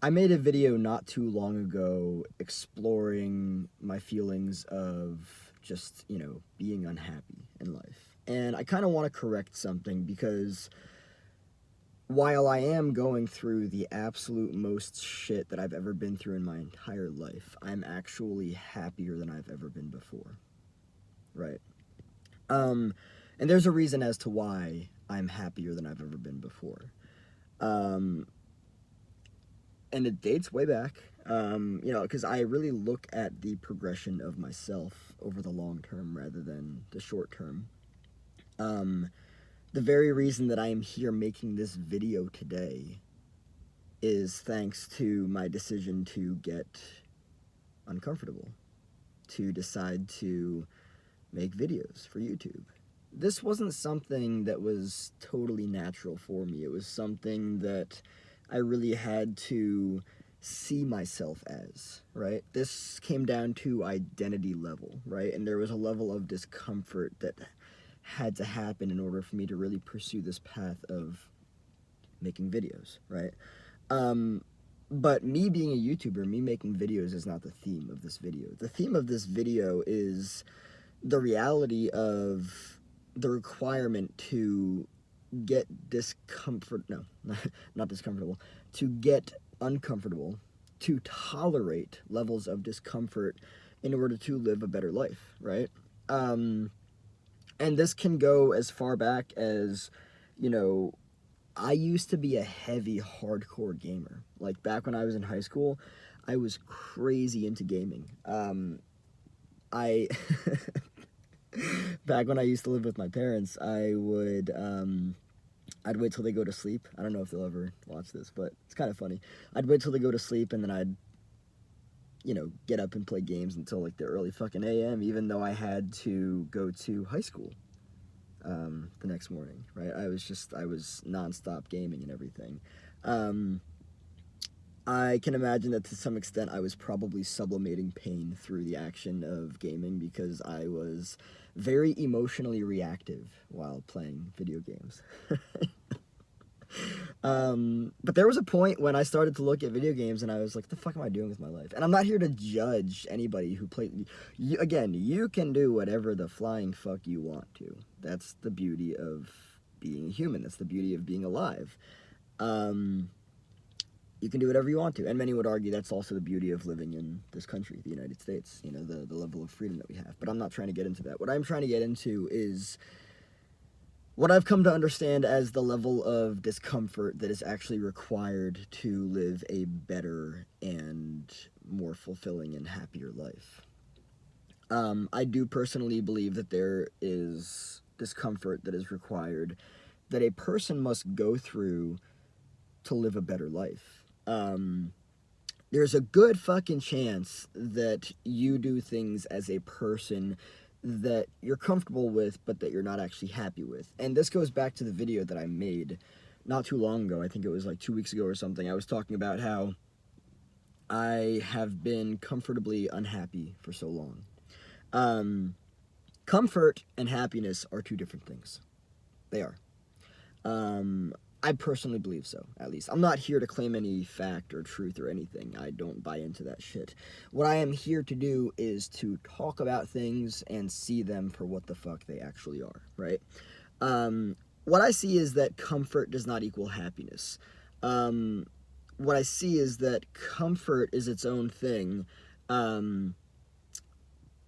I made a video not too long ago exploring my feelings of just, being unhappy in life. And I kind of want to correct something because while I am going through the absolute most shit that I've ever been through in my entire life, I'm actually happier than I've ever been before. Right? Um, and there's a reason as to why I'm happier than I've ever been before. Um, and it dates way back. Because I really look at the progression of myself over the long term rather than the short term. Um, the very reason that I am here making this video today is thanks to my decision to get uncomfortable, to decide to make videos for YouTube. This wasn't something that was totally natural for me. It was something that I really had to see myself as, right? This came down to identity level, right? And there was a level of discomfort that had to happen in order for me to really pursue this path of making videos, right? Um, but me being a YouTuber, me making videos is not the theme of this video. The theme of this video is the reality of the requirement to get discomfort, no, not discomfortable, to get uncomfortable, to tolerate levels of discomfort in order to live a better life, right? Um, and this can go as far back as, you know, I used to be a heavy hardcore gamer. Like back when I was in high school, I was crazy into gaming. I back when I used to live with my parents, I'd wait till they go to sleep. I don't know if they'll ever watch this, but it's kind of funny. I'd wait till they go to sleep and then I'd get up and play games until like the early fucking AM, even though I had to go to high school the next morning, right? I was nonstop gaming and everything. Um, I can imagine that to some extent I was probably sublimating pain through the action of gaming because I was very emotionally reactive while playing video games. But there was a point when I started to look at video games and I was like, "The fuck am I doing with my life?" And I'm not here to judge anybody who plays. Again, you can do whatever the flying fuck you want to. That's the beauty of being a human. That's the beauty of being alive. Um, you can do whatever you want to. And many would argue that's also the beauty of living in this country, the United States, the level of freedom that we have. But I'm not trying to get into that. What I'm trying to get into is what I've come to understand as the level of discomfort that is actually required to live a better and more fulfilling and happier life. I do personally believe that there is discomfort that is required that a person must go through to live a better life. There's a good fucking chance that you do things as a person that you're comfortable with, but that you're not actually happy with. And this goes back to the video that I made not too long ago. I think it was like 2 weeks ago or something. I was talking about how I have been comfortably unhappy for so long. Comfort and happiness are two different things. They are. I personally believe so, at least. I'm not here to claim any fact or truth or anything. I don't buy into that shit. What I am here to do is to talk about things and see them for what the fuck they actually are, right? What I see is that comfort does not equal happiness. What I see is that comfort is its own thing.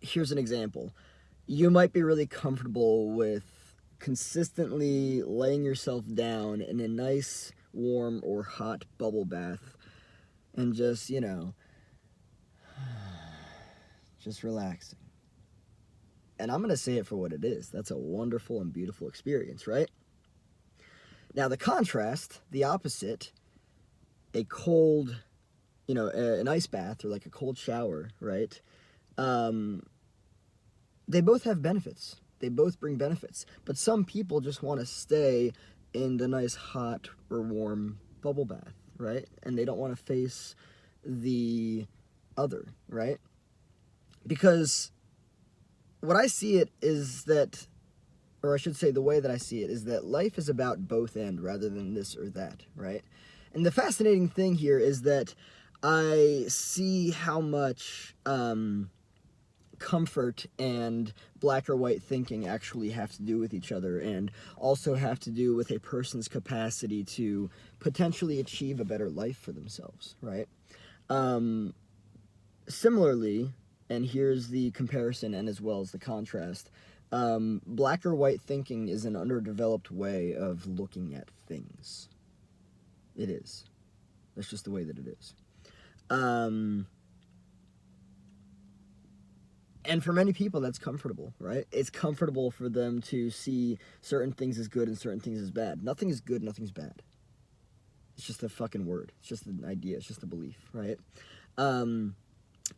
Here's an example. You might be really comfortable with consistently laying yourself down in a nice, warm, or hot bubble bath and just relaxing. And I'm going to say it for what it is. That's a wonderful and beautiful experience, right? Now, the contrast, the opposite, a cold, an ice bath or like a cold shower, right? They both have benefits. They both bring benefits. But some people just want to stay in the nice hot or warm bubble bath, right? And they don't want to face the other, right? Because what I see it is that, or I should say the way that I see it is that life is about both and rather than this or that, right? And the fascinating thing here is that I see how much comfort and black or white thinking actually have to do with each other, and also have to do with a person's capacity to potentially achieve a better life for themselves, right? Similarly, and here's the comparison and as well as the contrast, black or white thinking is an underdeveloped way of looking at things. It is. That's just the way that it is. And for many people, that's comfortable, right? It's comfortable for them to see certain things as good and certain things as bad. Nothing is good, nothing's bad. It's just a fucking word. It's just an idea. It's just a belief, right? And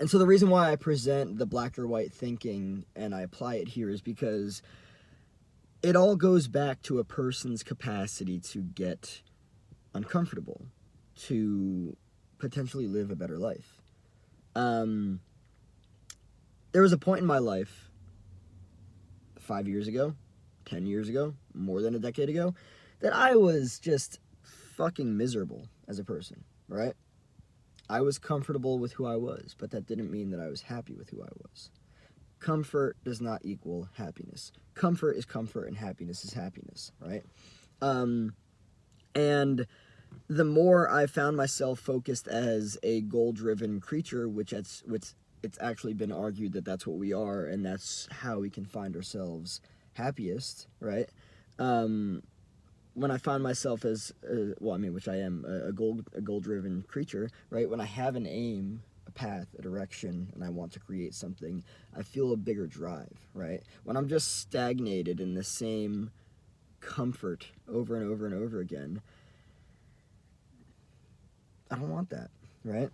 so the reason why I present the black or white thinking and I apply it here is because it all goes back to a person's capacity to get uncomfortable, to potentially live a better life. There was a point in my life 5 years ago, 10 years ago, more than a decade ago, that I was just fucking miserable as a person, right? I was comfortable with who I was, but that didn't mean that I was happy with who I was. Comfort does not equal happiness. Comfort is comfort and happiness is happiness, right? And the more I found myself focused as a goal-driven creature, which it's actually been argued that that's what we are, and that's how we can find ourselves happiest, right? When I find myself as, which I am, a goal-driven creature, right? When I have an aim, a path, a direction, and I want to create something, I feel a bigger drive, right? When I'm just stagnated in the same comfort over and over and over again, I don't want that, right?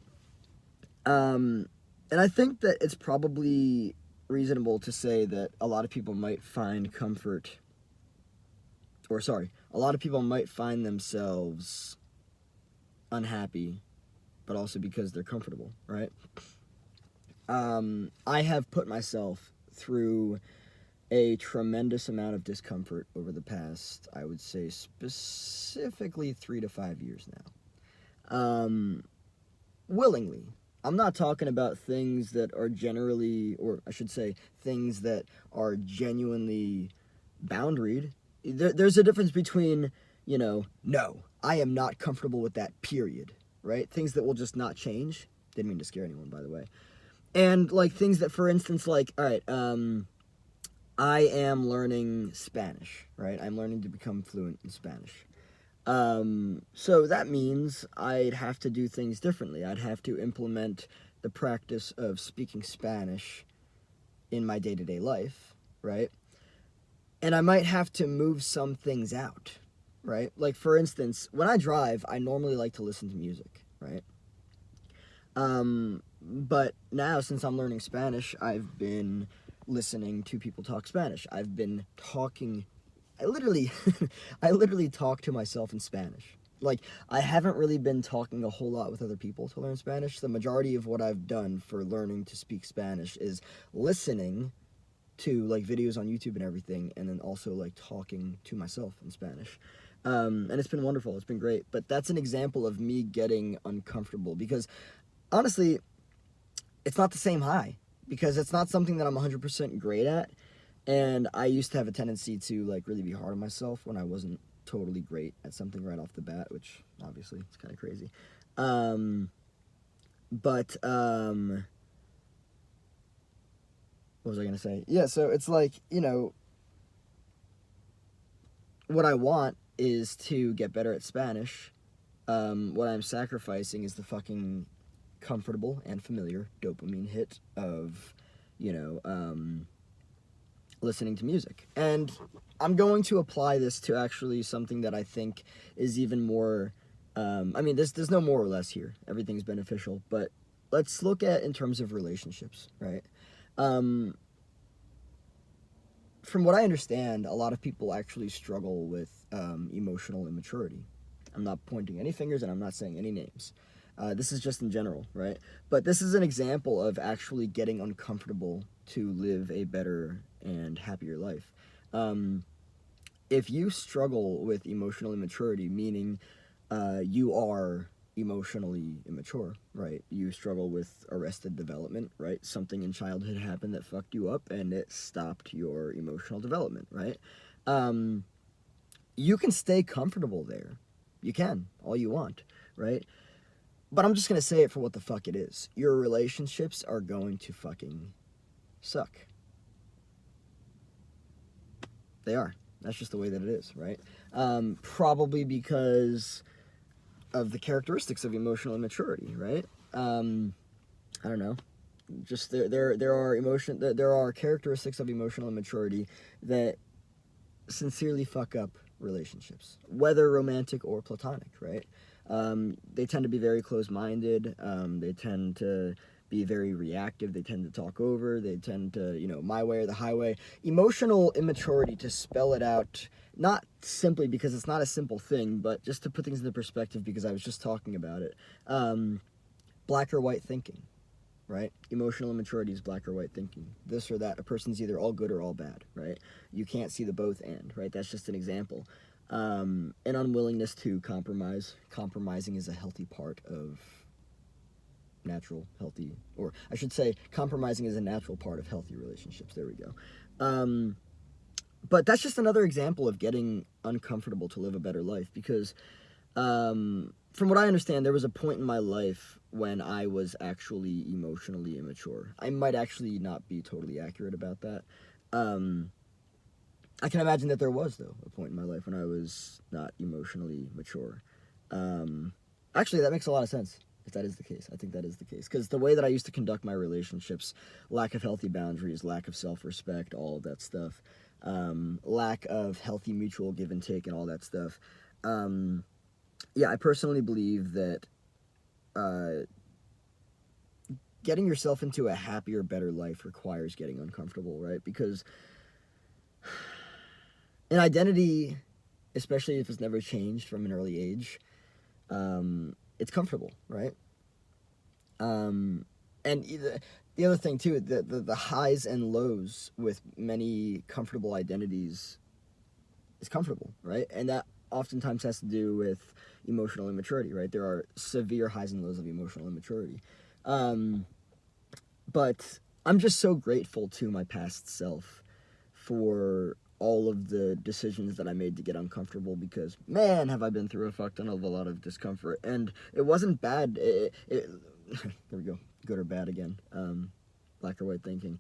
And I think that it's probably reasonable to say that a lot of people might find comfort, a lot of people might find themselves unhappy, but also because they're comfortable, right? I have put myself through a tremendous amount of discomfort over the past, I would say, specifically 3 to 5 years now. Willingly. I'm not talking about things that are generally, or I should say, things that are genuinely boundaried. There's a difference between, no, I am not comfortable with that, period, right? Things that will just not change. Didn't mean to scare anyone, by the way. And, like, things that, for instance, like, all right, I am learning Spanish, right? I'm learning to become fluent in Spanish. So that means I'd have to do things differently. I'd have to implement the practice of speaking Spanish in my day-to-day life, right? And I might have to move some things out, right? Like, for instance, when I drive, I normally like to listen to music, right? But now, since I'm learning Spanish, I've been listening to people talk Spanish. I've been talking, I literally talk to myself in Spanish. Like, I haven't really been talking a whole lot with other people to learn Spanish. The majority of what I've done for learning to speak Spanish is listening to, like, videos on YouTube and everything, and then also, like, talking to myself in Spanish. And it's been wonderful. It's been great. But that's an example of me getting uncomfortable because, honestly, it's not the same high because it's not something that I'm 100% great at. And I used to have a tendency to, like, really be hard on myself when I wasn't totally great at something right off the bat, which obviously it's kind of crazy. What was I going to say? Yeah, so it's like, what I want is to get better at Spanish. What I'm sacrificing is the fucking comfortable and familiar dopamine hit of, listening to music. And I'm going to apply this to actually something that I think is even more, there's no more or less here. Everything's beneficial. But let's look at in terms of relationships, right? From what I understand, a lot of people actually struggle with emotional immaturity. I'm not pointing any fingers and I'm not saying any names. This is just in general, right? But this is an example of actually getting uncomfortable to live a better and happier life. If you struggle with emotional immaturity, meaning you are emotionally immature, right? You struggle with arrested development, right? Something in childhood happened that fucked you up and it stopped your emotional development, right? Um, you can stay comfortable there. You can, all you want, right? But I'm just gonna say it for what the fuck it is. Your relationships are going to fucking suck. They are. That's just the way that it is, right? Probably because of the characteristics of emotional immaturity, right? I don't know. Just there are characteristics of emotional immaturity that sincerely fuck up relationships, whether romantic or platonic, right? They tend to be very close-minded. They tend to be very reactive. They tend to talk over. They tend to, my way or the highway. Emotional immaturity, to spell it out, not simply because it's not a simple thing, but just to put things into perspective because I was just talking about it. Black or white thinking, right? Emotional immaturity is black or white thinking. This or that. A person's either all good or all bad, right? You can't see the both and, right? That's just an example. An unwillingness to compromise. Compromising is a healthy part of natural, healthy, or I should say, compromising is a natural part of healthy relationships. There we go. But that's just another example of getting uncomfortable to live a better life because from what I understand, there was a point in my life when I was actually emotionally immature. I might actually not be totally accurate about that. I can imagine that there was, though, a point in my life when I was not emotionally mature. Actually, that makes a lot of sense, if that is the case. I think that is the case. Because the way that I used to conduct my relationships, lack of healthy boundaries, lack of self-respect, all of that stuff, lack of healthy mutual give and take and all that stuff, yeah, I personally believe that getting yourself into a happier, better life requires getting uncomfortable, right? Because an identity, especially if it's never changed from an early age, it's comfortable, right? And the other thing too, the highs and lows with many comfortable identities is comfortable, right? And that oftentimes has to do with emotional immaturity, right? There are severe highs and lows of emotional immaturity. But I'm just so grateful to my past self for all of the decisions that I made to get uncomfortable because, man, have I been through a fuck ton of a lot of discomfort. And it wasn't bad. There we go. Good or bad again. Black or white thinking.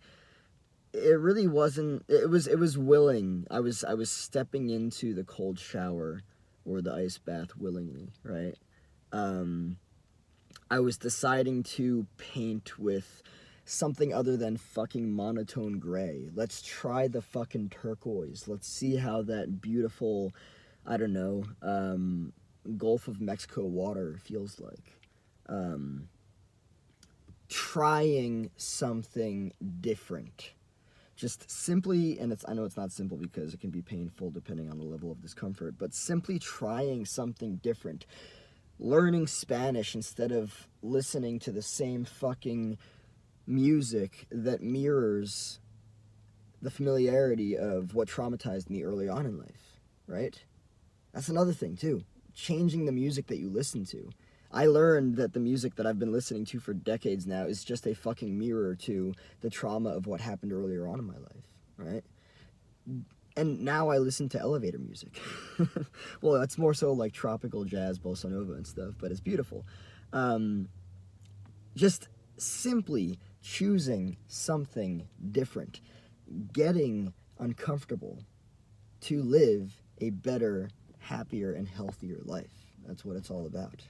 It really wasn't. It was willing. I was stepping into the cold shower or the ice bath willingly, right? I was deciding to paint with something other than fucking monotone gray. Let's try the fucking turquoise. Let's see how that beautiful, I don't know, Gulf of Mexico water feels like. Trying something different. Just simply, and I know it's not simple because it can be painful depending on the level of discomfort, but simply trying something different. Learning Spanish instead of listening to the same fucking music that mirrors the familiarity of what traumatized me early on in life, right? That's another thing, too. Changing the music that you listen to. I learned that the music that I've been listening to for decades now is just a fucking mirror to the trauma of what happened earlier on in my life, right? And now I listen to elevator music. Well, it's more so like tropical jazz, bossa nova and stuff, but it's beautiful. Just simply choosing something different, getting uncomfortable to live a better, happier, and healthier life. That's what it's all about.